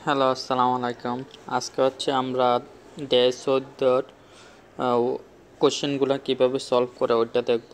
Hello, আসসালামু আলাইকুম। আজকে আমরা ডে 14 কোশ্চেনগুলো কীভাবে সলভ করে ওইটা দেখব।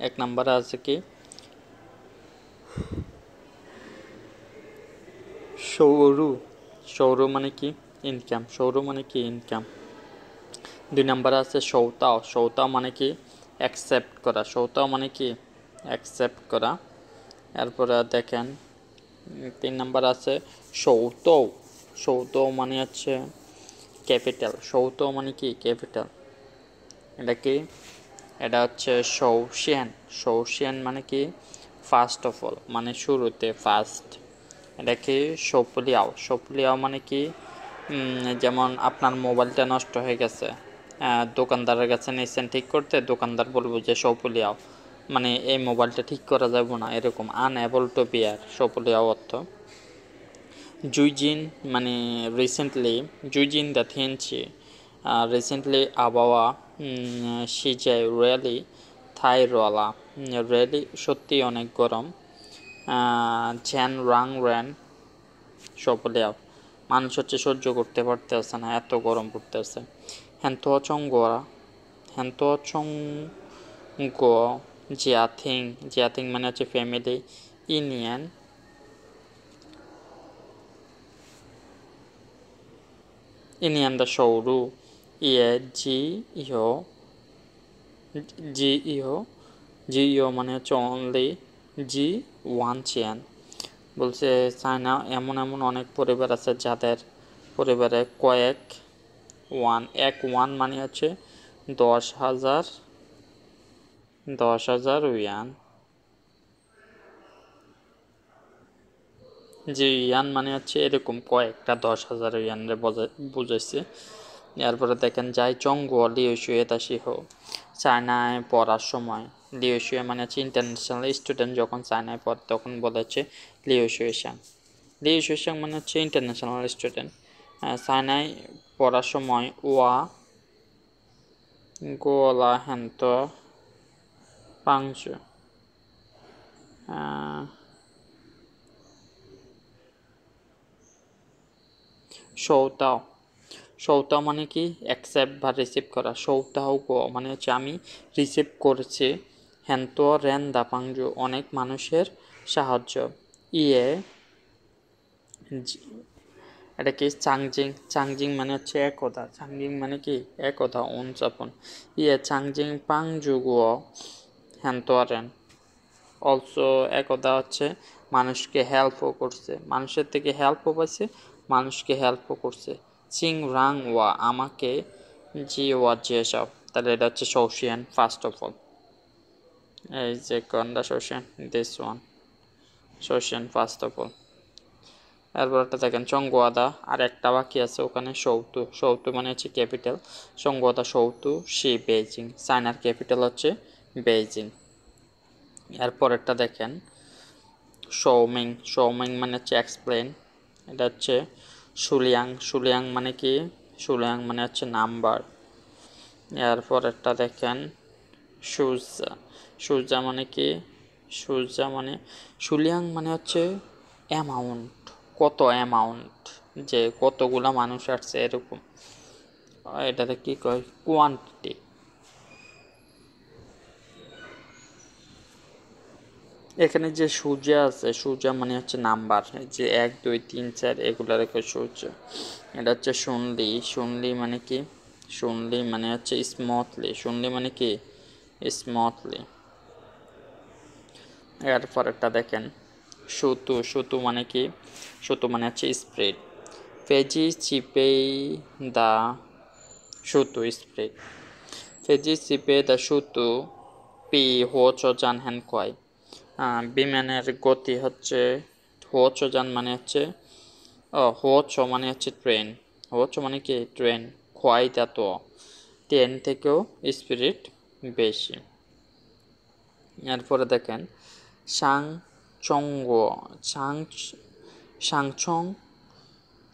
এক নম্বরে আছে কি সৌর সৌর মানে কি ইনকাম, সৌর মানে কি ইনকাম। 2 নম্বরে আছে সৌতাও, সৌতাও মানে কি অ্যাকসেপ্ট করা, সৌতাও মানে কি অ্যাকসেপ্ট করা। এরপরে দেখেন 3 নম্বর আছে সৌতৌ, সৌতৌ মানে হচ্ছে ক্যাপিটাল, সৌতৌ মানে কি ক্যাপিটাল। এটা কি, এটা হচ্ছে সৌশিয়ান, সৌশিয়ান মানে কি ফার্স্ট অফ অল, মানে শুরুতে ফার্স্ট। এটা কি সৌপলিয়াও, সৌপলিয়াও মানে কি যেমন আপনার মোবাইলটা নষ্ট হয়ে গেছে, দোকানদারের কাছে নিয়েছেন ঠিক করতে, দোকানদার বলবো যে সৌপলিয়াও, মানে এই মোবাইলটা ঠিক করা যাবে না, এরকম আনএবল টু বিয়ার, সৌপলিয়াও অর্থ। জুইজিন মানে রিসেন্টলি, জুইজিন দ্য থিনচি রিসেন্টলি আবহাওয়া সিজাই রিয়েলি থাইরওয়ালা, রিয়েলি সত্যি অনেক গরম। ঝ্যান রাং র্যান সপলিয়াও মানুষ হচ্ছে সহ্য করতে পারতেছে না, এত গরম পড়তেছে। হ্যান্তো চঙ্গোয়া, হ্যান্তো চঙ্গো জিয়াথিং, জিয়াথিং মানে হচ্ছে ফ্যামিলি। ইনিয়ান ইনিয়ান দ্য সৌরু ইয়ে জি ইহো, জি ইহো, জি ইহো মানে হচ্ছে অনলি, জি ওয়ান চেয়ান বলছে চায়না এমন এমন অনেক পরিবার আছে যাদের পরিবারে কয়েক ওয়ান, এক ওয়ান মানে হচ্ছে 10,000, 10,000 ইয়ান, যে ইয়ান মানে হচ্ছে এরকম কয়েকটা 10,000 ইয়ানরে বুঝাইছে। এরপরে দেখেন যাই চঙ্গো লিওশুয়ে তাসিহ, চায়নায় পড়ার সময়, লিওশুয়ে মানে হচ্ছে ইন্টারন্যাশনাল স্টুডেন্ট যখন চায়নায় পড়ে তখন বলেছে লিওশুয়েশাং, লিওশুয়েশাং মানে হচ্ছে ইন্টারন্যাশনাল স্টুডেন্ট। চায়নায় পড়ার সময় ওয়া গোলা হ্যান্ত পাংশ, সৌতাও, সৌতাও মানে কি অ্যাকসেপ্ট বা রিসিভ করা, সৌতাও গো মানে হচ্ছে আমি রিসিভ করেছি। হ্যান্তো রেন দা পাংজু অনেক মানুষের সাহায্য। ইয়ে এটা কি চাংজিং, চাংজিং মানে হচ্ছে একতা, চাংজিং মানে কি একতা অনুযাপন। ইয়ে চাংজিং পাংজু গো হ্যান্তো রেন অলসো, একতা হচ্ছে মানুষকে হেল্পও করছে, মানুষের থেকে হেল্পও পাইছে, মানুষকে হেল্পও করছে। চিং রাং ওয়া আমাকে জি ওয়া যেসব, তাহলে এটা হচ্ছে সোশিয়ান ফার্স্ট অফ অল। এই যে কোনটা সোশিয়ান, দিস ওয়ান সোশিয়ান ফার্স্ট অফ অল। এরপর একটা দেখেন চঙ্গোয়াদা, আর একটা বাকি আছে ওখানে সৌতু, সৌতু মানে হচ্ছে ক্যাপিটাল, চঙ্গোয়াদা সৌতু সি বেইজিং, চায়নার ক্যাপিটাল হচ্ছে বেইজিং। এরপরেরটা দেখেন শৌমিং, শৌমিং মানে হচ্ছে এক্সপ্লেন, এটা হচ্ছে সুলিয়াং, সুলিয়াং মানে কি সুলিয়াং মানে হচ্ছে নাম্বার। এরপরেরটা দেখেন সুজা, সুজা মানে কি সুজা মানে সুলিয়াং মানে হচ্ছে অ্যামাউন্ট, কত অ্যামাউন্ট, যে কতগুলা মানুষ আসছে এরকম, এটাতে কি কয় কোয়ান্টিটি। এখানে যে সূর্য আছে, সূর্য মানে হচ্ছে নাম্বার, যে 1 2 3 4 এগুলো রেখে সূর্য। এটা হচ্ছে শুনলি, শুনলি মানে কি শুনলি মানে হচ্ছে স্মুথলি, শুনলি মানে কি স্মুথলি। এরপর একটা দেখেন সুতু, সুতু মানে কি সুতু মানে হচ্ছে স্প্রেড। ফেজি চিপেই দা সুতু স্প্রেড, ফেজি চিপে দা সুতু পি হো জান হ্যান কয়, বিমানের গতি হচ্ছে যান মানে হচ্ছে মানে হচ্ছে ট্রেন, মানে কি ট্রেন, খোয়াইতা তো ট্রেন থেকেও স্পিরিট বেশি। এরপরে দেখেন সাং চঙ্গ, সাং সাংচং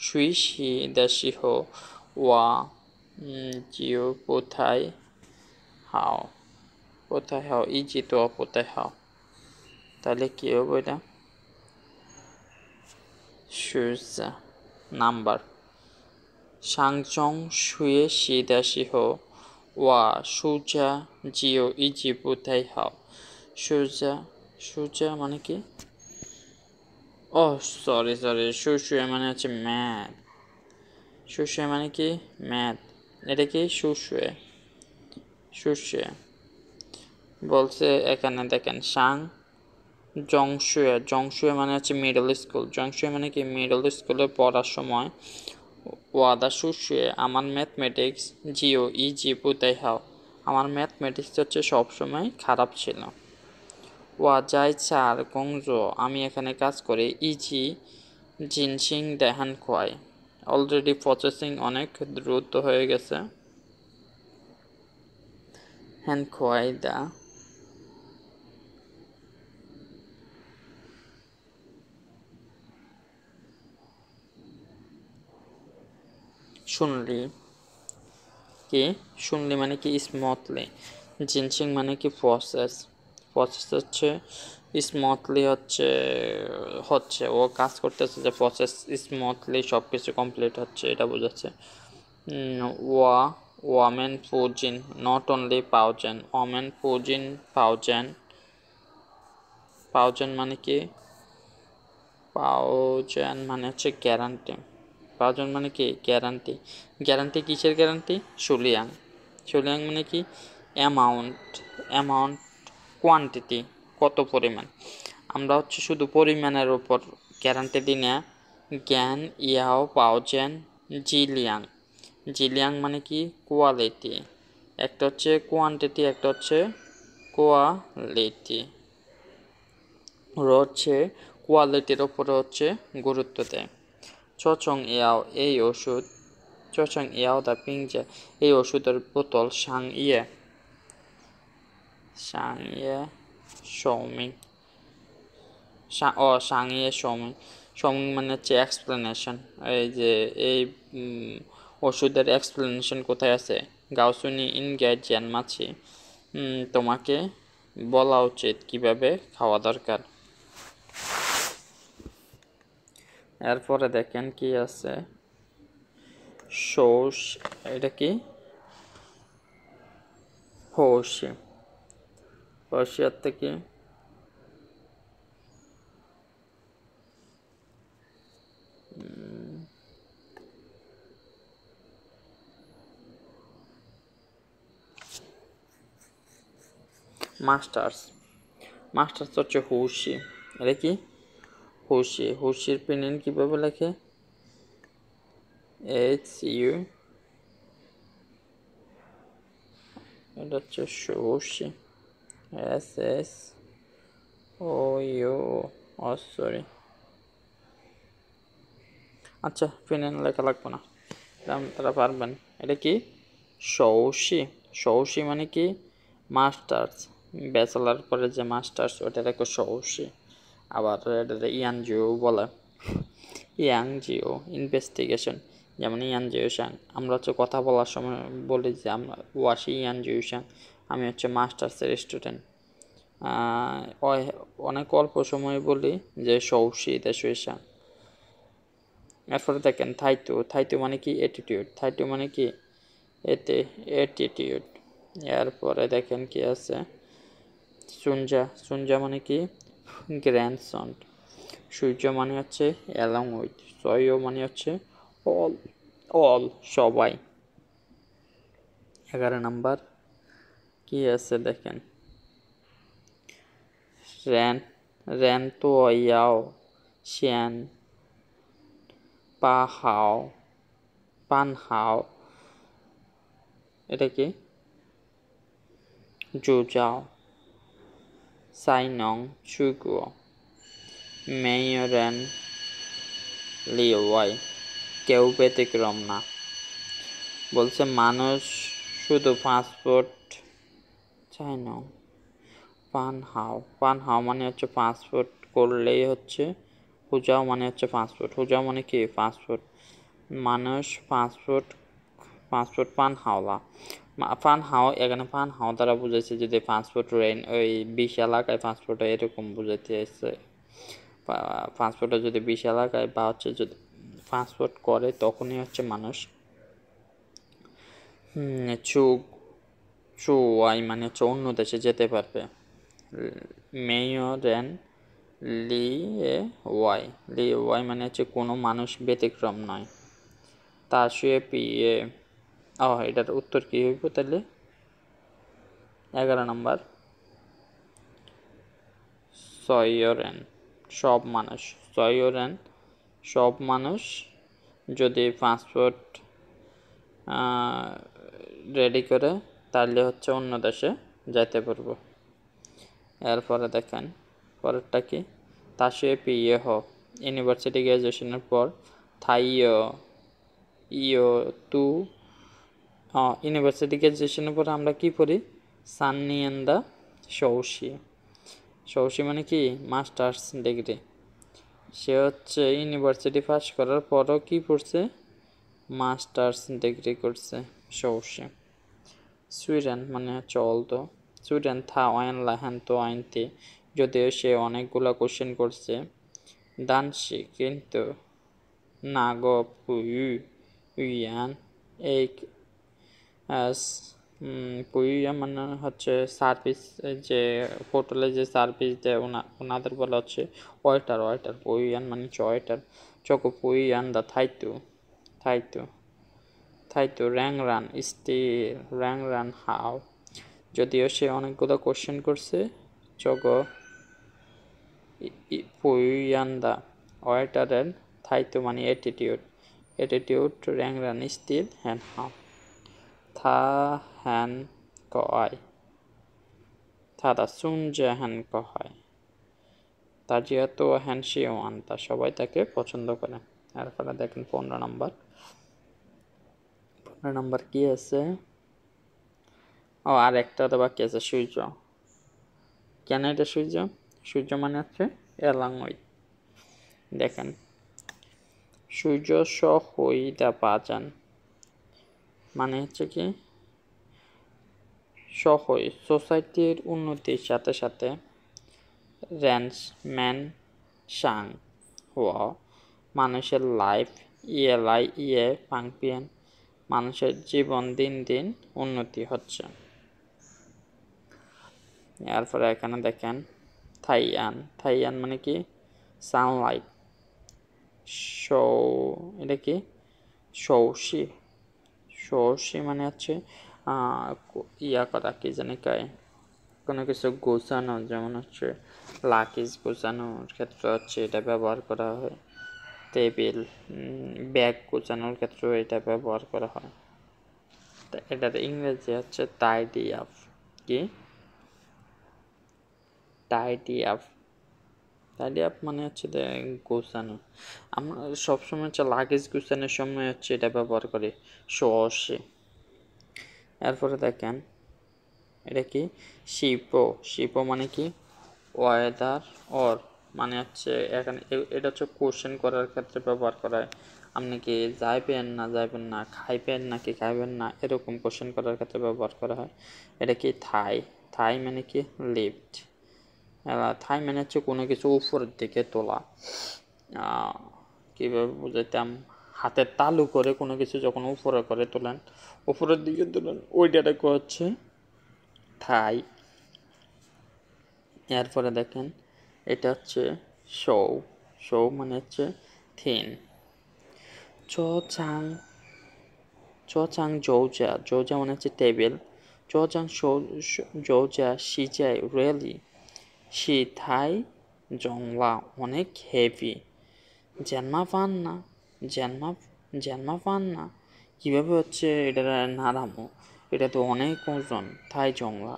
সুইশি দাসিহ ওয়া জিও কোথায় হাও, কোথায় হাও ইজি তো কোথায় হাও, তাহলে কি হবে এটা সুজা নাম্বার। সাংচং শুয়ে সিদা সিহ ওয়া সুজা জিও ইজি বুথাই হাও। সুজা সুজা মানে কি? ও সরি সুশুয়ে মানে হচ্ছে ম্যাথ। সুশুয়ে মানে কি? ম্যাথ। এটা কি? সুশুয়ে সুশুয়ে বলছে এখানে দেখেন সাং জংশুয়ে মানে হচ্ছে মিডল স্কুল। জংশুয়ে মানে কি? মিডল স্কুলে পড়ার সময় ওয়াদা সুশুয়ে আমার ম্যাথমেটিক্স জিও ইজি বুতাই হাও, আমার ম্যাথমেটিক্স হচ্ছে সবসময় খারাপ ছিল। ওয়া যাই চার গংজো আমি এখানে কাজ করি easy ginseng দেহান Khowai. Already processing অনেক দ্রুত হয়ে গেছে। হ্যান খোয়াই দা শুনলি কি? শুনলি মানে কি? স্মুথলি। জিনসিং মানে কি? প্রসেস হচ্ছে স্মুথলি হচ্ছে হচ্ছে ও কাজ করতেছে যে প্রসেস স্মুথলি সব কিছু কমপ্লিট হচ্ছে এটা বোঝাচ্ছে। ওয়া ওয়ামেন ফুজিন নট অনলি পাওজেন। ওয়ামেন ফুজিন পাওজেন। পাওজেন মানে কি? পাওজেন মানে হচ্ছে গ্যারান্টি। পাওজেন মানে কি? গ্যারান্টি। গ্যারান্টি কিসের গ্যারান্টি? সুলিয়াং। সুলিয়াং মানে কি? অ্যামাউন্ট কোয়ান্টিটি কত পরিমাণ। আমরা হচ্ছে শুধু পরিমাণের উপর গ্যারান্টি দিই না। জ্ঞান ইয়াও পাওজেন জিলিয়াং। জিলিয়াং মানে কি? কোয়ালিটি। একটা হচ্ছে কোয়ান্টিটি, একটা হচ্ছে কোয়ালিটি। হচ্ছে কোয়ালিটির ওপরে হচ্ছে গুরুত্ব দেয়। চচং ইয়াও এই ওষুধ। চচং ইয়াও দা পিংজে এই ওষুধের বোতল সাং ইয়ে সৌমিং। সাং ইয়ে সৌমিং। সৌমিং মানে হচ্ছে এক্সপ্লেনেশন। এই যে এই ওষুধের এক্সপ্লেনেশন কোথায় আছে? গাউসুনি ইন গ্যাট জ্যান মাছি। তোমাকে বলা উচিত কিভাবে খাওয়া দরকার। এরপরে দেখেন কি আছে। শোষ এটা কি? হোসি। হোসিয়ার থেকে মাস্টার্স। মাস্টার্স হচ্ছে হুশি। এটা কি? হুশি। হুশির পিনিন কিভাবে লেখে? HU এটা হচ্ছে হুশি। SSOU sorry. আচ্ছা পিনিন লেখা লাগবে না, তারা পারবেন। এটা কি? সৌশি। সৌশি মানে কি? মাস্টার্স। ব্যাচেলার পরে যে মাস্টার্স ওটা একটা সৌশি। আবার এটা ইয়ানজিও বলে। ইয়াংজিও ইনভেস্টিগেশন। যেমন ইয়ানজিও সাং আমরা হচ্ছে কথা বলার সময় বলি যে আমরা ওয়াশি ইয়ানজিও সাং আমি হচ্ছে মাস্টার্সের স্টুডেন্ট। অনেক অল্প সময় বলি যে সৌশি দেশই সাং। এরপরে দেখেন থাইতু। থাইতু মানে কি? অ্যাটিটিউড। থাইতু মানে কি? অ্যাটিটিউড। এরপরে দেখেন কি আছে। সুনজা। সুনজা মানে কি? গ্র্যান্ডসন। সূর্য মানে হচ্ছে অ্যালং উইথ। সয় মানে হচ্ছে অল। অল সবাই। 11 নাম্বার কি আছে দেখেন। র্যান র্যান তো ইয়াও শিয়ান পা হাও পান হাও। এটা কি? জুজাও সাইনং চুগুও মেয়রেন লিওয়াই। কেউ ব্যতিক্রম না। বলছে মানুষ শুধু পাসপোর্ট চাই না। পান হাও মানে হচ্ছে পাসপোর্ট করলেই হচ্ছে। হুজাও মানে হচ্ছে পাসপোর্ট। হুজাও মানে কি? পাসপোর্ট। মানুষ পাসপোর্ট পান হাওলা। পান হাও এখানে পান হাও দ্বারা বুঝেছে যদি পাসপোর্ট রেন ওই বিশ এলাকায় পাসপোর্ট এরকম বুঝাইতে এসছে। পাসপোর্টে যদি বিশ এলাকায় বা হচ্ছে যদি পাসপোর্ট করে তখনই হচ্ছে মানুষ চু চু ওয়াই মানে হচ্ছে অন্য দেশে যেতে পারবে। মেয়রেন লি এ ওয়াই, লি ওয়াই মানে হচ্ছে কোনো মানুষ ব্যতিক্রম নয়। তা শুয়ে পিয়ে এটার উত্তর কি হইব তাহলে? 11 নম্বর সয়রেন সব মানুষ, সয়রেন সব মানুষ যদি পাসপোর্ট রেডি করে তাহলে হচ্ছে অন্য দেশে যাইতে পারবো। এরপরে দেখেন পরেরটা কি, তাসে পিয়ে হ ইউনিভার্সিটি গ্র্যাজুয়েশনের পর থাইয় ইয় তু ইউনিভার্সিটি গ্র্যাজুয়েশনের পর আমরা কি পড়ি? সান্নিয়েন্দা সৌসি, সৌসি মানে কি মাস্টার্স ডিগ্রি। সে হচ্ছে ইউনিভার্সিটি পাস করার পরও কি পড়ছে? মাস্টার্স ডিগ্রি করছে সৌসি। সুইডেন মানে হচ্ছে অলতো, সুইডেন থা ওয়েন লাহেন তো আইনতে, যদিও সে অনেকগুলো কোশ্চেন করছে। দানসি কিন্তু না গো পুইয়ান এই পুইয়ান মানে হচ্ছে সার্ভিস, যে হোটেলে যে সার্ভিস দেয় ওনাদের বলা হচ্ছে ওয়েটার, ওয়েটার পুইয়ান মানে হচ্ছে ওয়েটার। চকো পুইয়ান দা থাইতু থাইতু থাইতু র্যাং রান স্টিল র্যাং রান হাও, যদিও সে অনেকগুলো কোশ্চেন করছে। চগো পুইয়ান্দা ওয়েটারের থাইতু মানে অ্যাটিটিউড, অ্যাটিটিউড র্যাং রান স্টিল হ্যান হাও। থা হ্যান কয় থাদা সুনজে হ্যান কয়, তা যেহেতু হ্যান শিও আনতা, সবাই তাকে পছন্দ করে। এরপরে দেখেন 15 নম্বর, 15 নম্বর কি আছে? আর একটা তো বাকি আছে, সূর্য। কেন এটা সূর্য? সূর্য মানে হচ্ছে এলাঙ্গই। দেখেন সূর্য স হইদা বাজান মানে হচ্ছে কি সহই সোসাইটির উন্নতির সাথে সাথে র্যান্স ম্যান সাং হওয়া মানুষের লাইফ ইয়ে পাংপিয়ান, মানুষের জীবন দিন দিন উন্নতি হচ্ছে। এরপরে এখানে দেখেন থাইয়ান, থাইয়ান মানে কি সানলাইট। সৌ এটা কি সৌসি, সৌসি মানে হচ্ছে ইয়া করা, কি জানি কয় কোনো কিছু গোছানো, যেমন হচ্ছে লাকিজ গোছানোর ক্ষেত্রে হচ্ছে এটা ব্যবহার করা হয়। টেবিল ব্যাগ গোছানোর ক্ষেত্রেও এটা ব্যবহার করা হয়। এটার ইংরেজি হচ্ছে টাইডি আপ। কি টাইডি আপ? টাইডি আপ মানে হচ্ছে গোছানো। আমরা সবসময় হচ্ছে লাগেজ গোছানোর সময় হচ্ছে এটা ব্যবহার করি সহসে। এরপরে দেখেন এটা কি শিপো, শিপো মানে কি ওয়েদার অর মানে হচ্ছে এখানে এটা হচ্ছে কোশ্চেন করার ক্ষেত্রে ব্যবহার করা হয়। আপনি কি যাইবেন না যাইবেন না, খাইবেন নাকি খাইবেন না, এরকম কোশ্চেন করার ক্ষেত্রে ব্যবহার করা হয়। এটা কি থাই, থাই মানে কি লিফট। থাই মানে হচ্ছে কোনো কিছু উপরের দিকে তোলা। কীভাবে বুঝাইতাম, হাতের তালু করে কোনো কিছু যখন উপরে করে তোলেন, উপরের দিকে তোলেন, ওইটাকে হচ্ছে থাই। এরপরে দেখেন এটা হচ্ছে শৌ, শৌ মানে হচ্ছে থিন। চ চাং, চ চাং জৌজা, জৌজা মানে হচ্ছে টেবিল। চ চাং জৌজা সিজাই রিয়েলি সি থাই জংলা অনেক হেভি। জেনমা পান না, জেনমা পান না, কীভাবে হচ্ছে এটা নাড়ামো, এটা তো অনেক ওজন। থাই জংলা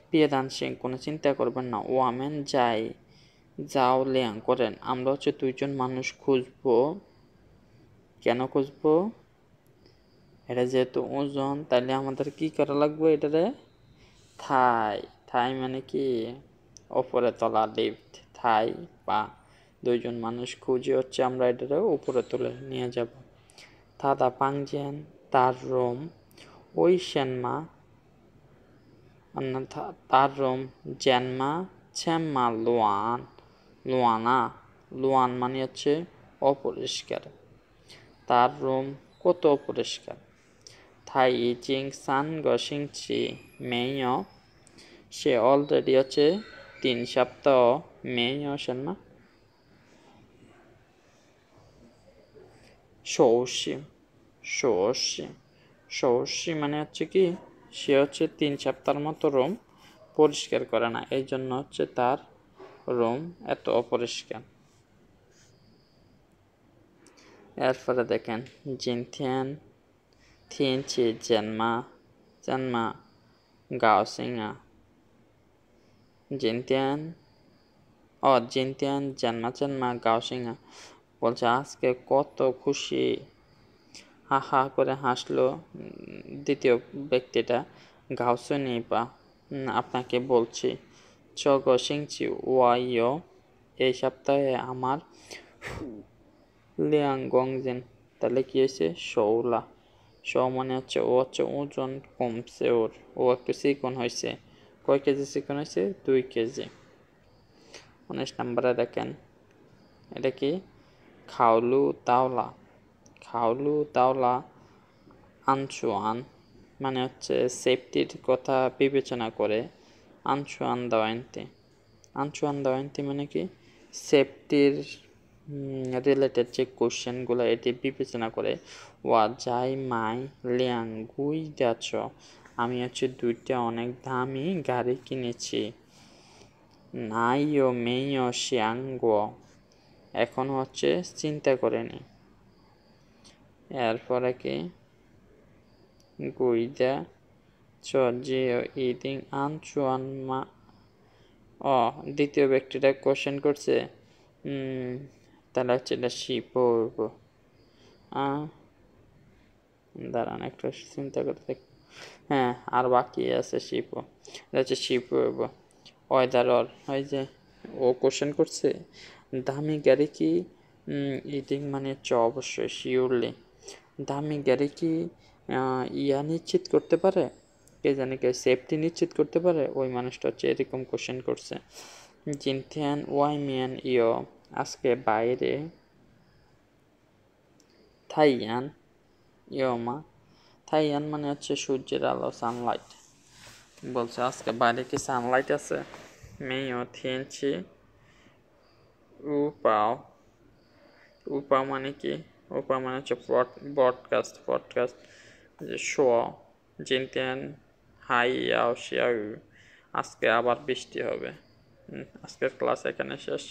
পিয়াদান সিং কোনো চিন্তা করবেন না, ও আমেন যাই যাও লিয়াং করেন, আমরা হচ্ছে 2 জন মানুষ খুঁজবো। কেন খুঁজবো? এটা যেহেতু ওজন তাহলে আমাদের কি করা লাগবে? এটারে থাই, থাই মানে কি ওপরে তোলা, লিফট। থাই বা 2 জন মানুষ খুঁজে হচ্ছে আমরা এটারে উপরে তুলে নিয়ে যাব। থাদা পাংজেন তার রোম ওই সেনমা তার রোম জেনমা ছেম্মা লোয়ান, লোয়ানা, লোয়ান মানে হচ্ছে অপরিষ্কার। তার রুম কত অপরিষ্কার। থাই ইজিং সান গসিংচি মেয়, সে অলরেডি হচ্ছে 3 সপ্তাহ মেয় সেনা সৌসি সৌসি সৌসি মানে হচ্ছে কি, সে হচ্ছে 3 সপ্তাহের মতো রুম পরিষ্কার করে না, এই জন্য হচ্ছে তার রুম এত অপরিষ্কার। এরপরে দেখেন জিনথিয়ান থিয়েনচি জেনমা জেনমা গাওসিংয়া, জিনথিয়ান জিনথিয়ান জেনমা জেনমা গাওসিংয়া বলছে আজকে কত খুশি, হা হা করে হাসলো দ্বিতীয় ব্যক্তিটা। গাওসুনি পা, আপনাকে বলছি। চগসিংচি ওয়াইও, এই সপ্তাহে আমার লিয়াংগংজিন, তাহলে কি হয়েছে শৌলা। মানে হচ্ছে ও হচ্ছে ওজন কমছে, ও একটু চিকন হয়েছে। কয় কেজি চিকন হয়েছে? 2 কেজি। 19 নম্বরে দেখেন, এটা কি খাওলু তাওলা। খাওলু তাওলা আনচুয়ান মানে হচ্ছে সেফটির কথা বিবেচনা করে আনচুয়ান দাওয়ান্তি মানে কি সেফটির রিলেটেড যে কোশ্চেনগুলো এটি বিবেচনা করে। ওয়া যাই মাই লিয়াং গুই যাচ্ছ, আমি হচ্ছে 2টা অনেক দামি গাড়ি কিনেছি। নাইও মেইও শিয়াঙ্গো, এখন হচ্ছে চিন্তা করেনি। এরপরে কি গুইদা জিও ইদিং আনচুয়ান মা, দ্বিতীয় ব্যক্তিটা কোশ্চেন করছে, তাহলে হচ্ছে এটা শিপো, দাঁড়ান একটা চিন্তা করতে। হ্যাঁ, আর বাকি আছে শিপো, এটা হচ্ছে শিপো ওয়েদারর। ওই যে ও কোশ্চেন করছে দামি গাড়ি কি ইটিং মানে হচ্ছে অবশ্যই শিওরলি দামি গাড়ি কি নিশ্চিত করতে পারে, কে জানে কে সেফটি নিশ্চিত করতে পারে, ওই মানুষটা হচ্ছে এরকম কোশ্চেন করছে। জিনথিয়ান ওয়াই মিয়ান ইয়, আজকে বাইরে থাইয়ান ইয়মা, থাইয়ান মানে হচ্ছে সূর্যের আলো, সানলাইট। বলছে আজকে বাইরে কি সানলাইট আছে। মেয় থিয়েনছি উপাও, উপা মানে কি, উপা মানে হচ্ছে পডকাস্ট যে শো। জিনতেন হাই ইয়াও শিয়াউ, আজকে আবার বৃষ্টি হবে। আজকের ক্লাস এখানে শেষ।